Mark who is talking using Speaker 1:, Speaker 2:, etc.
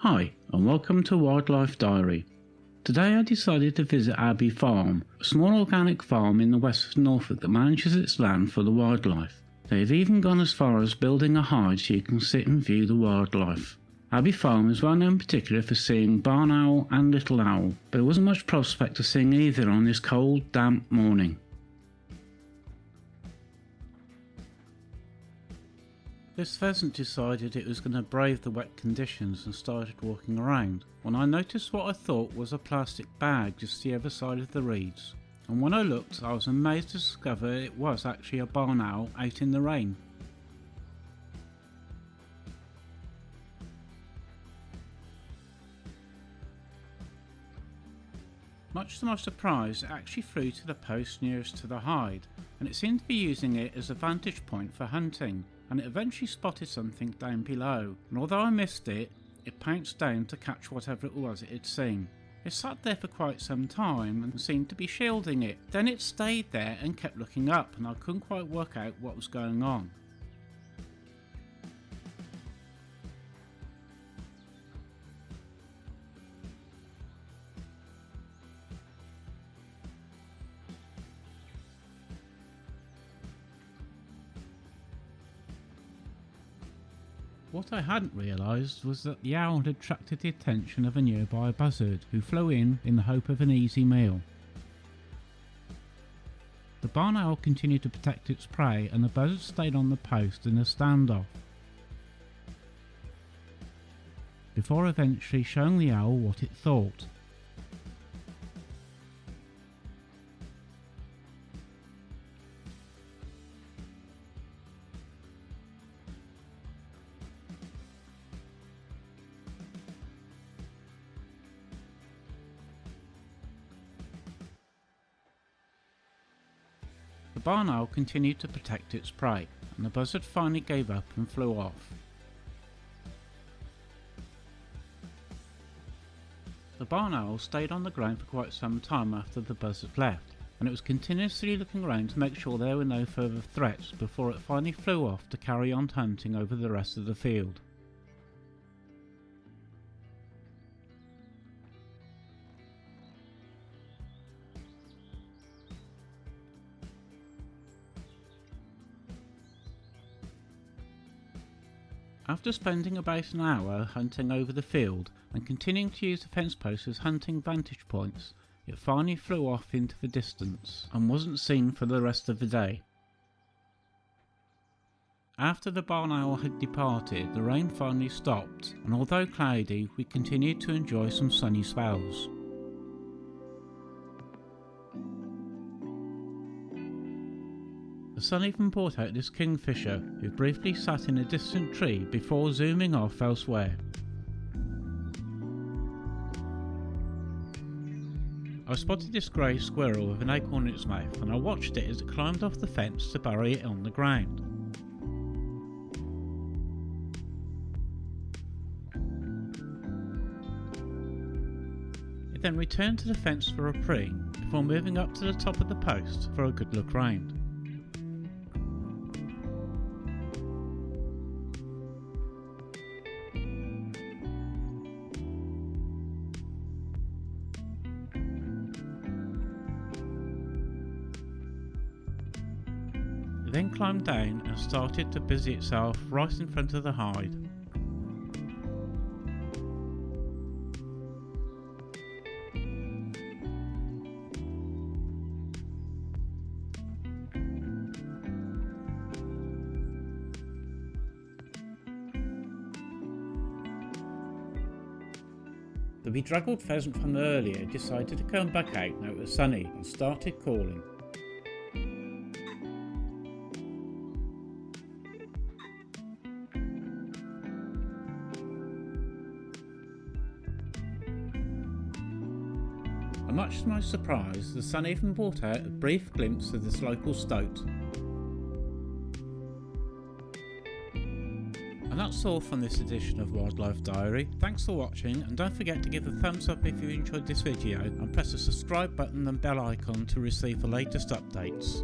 Speaker 1: Hi, and welcome to Wildlife Diary. Today I decided to visit Abbey Farm, a small organic farm in the west of Norfolk that manages its land for the wildlife. They've even gone as far as building a hide so you can sit and view the wildlife. Abbey Farm is well known particularly for seeing barn owl and little owl, but there wasn't much prospect of seeing either on this cold, damp morning. This pheasant decided it was going to brave the wet conditions and started walking around, when I noticed what I thought was a plastic bag just the other side of the reeds, and when I looked I was amazed to discover it was actually a barn owl out in the rain. Much to my surprise, it actually flew to the post nearest to the hide, and it seemed to be using it as a vantage point for hunting, and it eventually spotted something down below, and although I missed it, it pounced down to catch whatever it was it had seen. It sat there for quite some time and seemed to be shielding it. Then it stayed there and kept looking up, and I couldn't quite work out what was going on. What I hadn't realised was that the owl had attracted the attention of a nearby buzzard who flew in the hope of an easy meal. The barn owl continued to protect its prey and the buzzard stayed on the post in a standoff, before eventually showing the owl what it thought. The barn owl continued to protect its prey, and the buzzard finally gave up and flew off. The barn owl stayed on the ground for quite some time after the buzzard left, and it was continuously looking around to make sure there were no further threats before it finally flew off to carry on hunting over the rest of the field. After spending about an hour hunting over the field and continuing to use the fence posts as hunting vantage points, it finally flew off into the distance and wasn't seen for the rest of the day. After the barn owl had departed, the rain finally stopped, and although cloudy, we continued to enjoy some sunny spells. The sun even brought out this kingfisher, who briefly sat in a distant tree before zooming off elsewhere. I spotted this grey squirrel with an acorn in its mouth, and I watched it as it climbed off the fence to bury it on the ground. It then returned to the fence for a preen, before moving up to the top of the post for a good look round. It then climbed down and started to busy itself right in front of the hide. The bedraggled pheasant from earlier decided to come back out now it was sunny and started calling. And much to my surprise, the sun even brought out a brief glimpse of this local stoat. And that's all from this edition of Wildlife Diary. Thanks for watching, and don't forget to give a thumbs up if you enjoyed this video and press the subscribe button and bell icon to receive the latest updates.